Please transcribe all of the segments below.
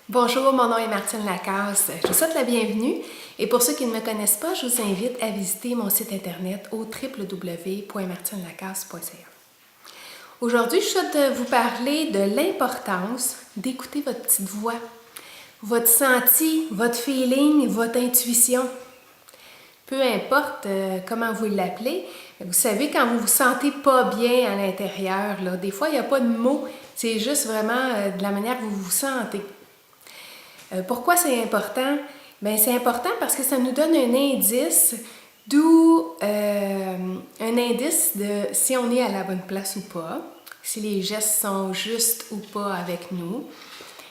Bonjour, mon nom est Martine Lacasse. Je vous souhaite la bienvenue et pour ceux qui ne me connaissent pas, je vous invite à visiter mon site internet au www.martinelacasse.ca. Aujourd'hui, je souhaite vous parler de l'importance d'écouter votre petite voix, votre senti, votre feeling, votre intuition. Peu importe comment vous l'appelez, vous savez, quand vous vous sentez pas bien à l'intérieur, là, des fois, il n'y a pas de mots, c'est juste vraiment de la manière que vous vous sentez. Pourquoi c'est important? Bien, c'est important parce que ça nous donne un indice, d'où un indice de si on est à la bonne place ou pas, si les gestes sont justes ou pas avec nous.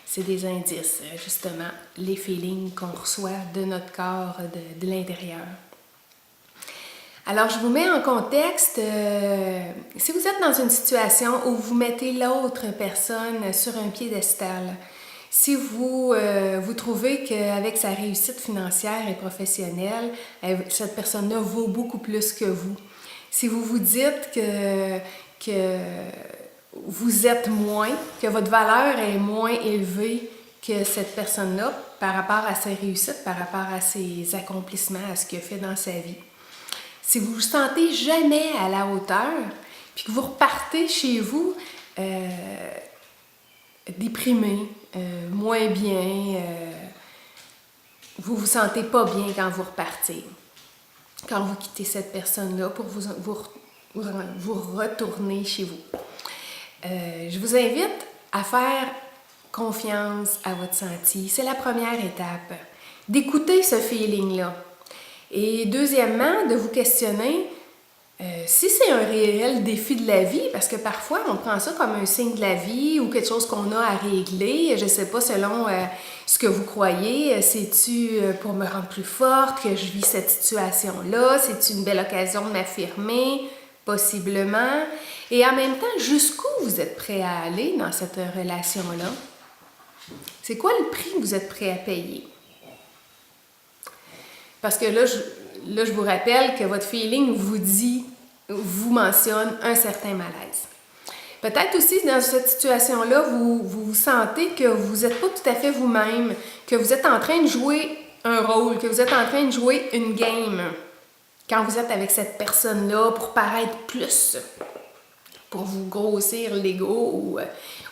C'est des indices, justement, les feelings qu'on reçoit de notre corps, de l'intérieur. Alors, je vous mets en contexte, si vous êtes dans une situation où vous mettez l'autre personne sur un piédestal, si vous trouvez qu'avec sa réussite financière et professionnelle, cette personne-là vaut beaucoup plus que vous, si vous vous dites que vous êtes moins, que votre valeur est moins élevée que cette personne-là par rapport à ses réussites, par rapport à ses accomplissements, à ce qu'il a fait dans sa vie, si vous ne vous sentez jamais à la hauteur, puis que vous repartez chez vous déprimé, moins bien, vous ne vous sentez pas bien quand vous repartez, quand vous quittez cette personne-là pour vous retourner chez vous. Je vous invite à faire confiance à votre senti. C'est la première étape, d'écouter ce feeling-là. Et deuxièmement, de vous questionner si c'est un réel défi de la vie, parce que parfois on prend ça comme un signe de la vie ou quelque chose qu'on a à régler, je ne sais pas, selon ce que vous croyez, c'est-tu pour me rendre plus forte que je vis cette situation-là, c'est une belle occasion de m'affirmer, possiblement, et en même temps, jusqu'où vous êtes prêt à aller dans cette relation-là? C'est quoi le prix que vous êtes prêt à payer? Parce que là, je vous rappelle que votre feeling vous mentionne un certain malaise. Peut-être aussi, dans cette situation-là, vous sentez que vous n'êtes pas tout à fait vous-même, que vous êtes en train de jouer un rôle, que vous êtes en train de jouer une game quand vous êtes avec cette personne-là pour paraître plus, pour vous grossir l'ego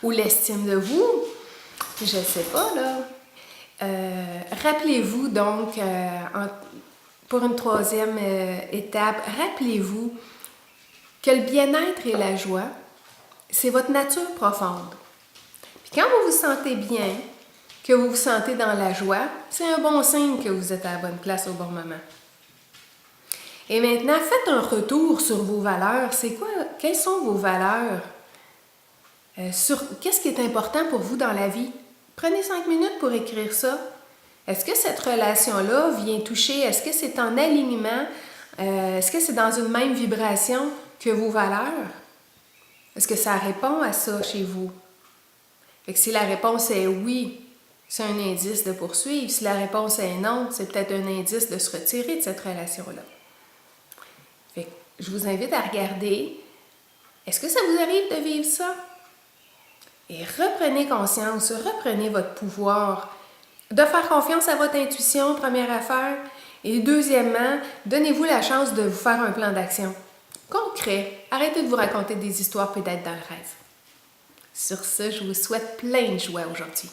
ou l'estime de vous. Je ne sais pas, là. Rappelez-vous donc, pour une troisième étape, rappelez-vous que le bien-être et la joie, c'est votre nature profonde. Puis quand vous vous sentez bien, que vous vous sentez dans la joie, c'est un bon signe que vous êtes à la bonne place au bon moment. Et maintenant, faites un retour sur vos valeurs. C'est quoi? Quelles sont vos valeurs? Qu'est-ce qui est important pour vous dans la vie? Prenez 5 minutes pour écrire ça. Est-ce que cette relation-là vient toucher? Est-ce que c'est en alignement? Est-ce que c'est dans une même vibration que vos valeurs? Est-ce que ça répond à ça chez vous? Fait que si la réponse est oui, c'est un indice de poursuivre. Si la réponse est non, c'est peut-être un indice de se retirer de cette relation-là. Fait que je vous invite à regarder, est-ce que ça vous arrive de vivre ça? Et reprenez conscience, reprenez votre pouvoir, de faire confiance à votre intuition, première affaire. Et deuxièmement, donnez-vous la chance de vous faire un plan d'action concret. Arrêtez de vous raconter des histoires peut-être dans le rêve. Sur ce, je vous souhaite plein de joie aujourd'hui.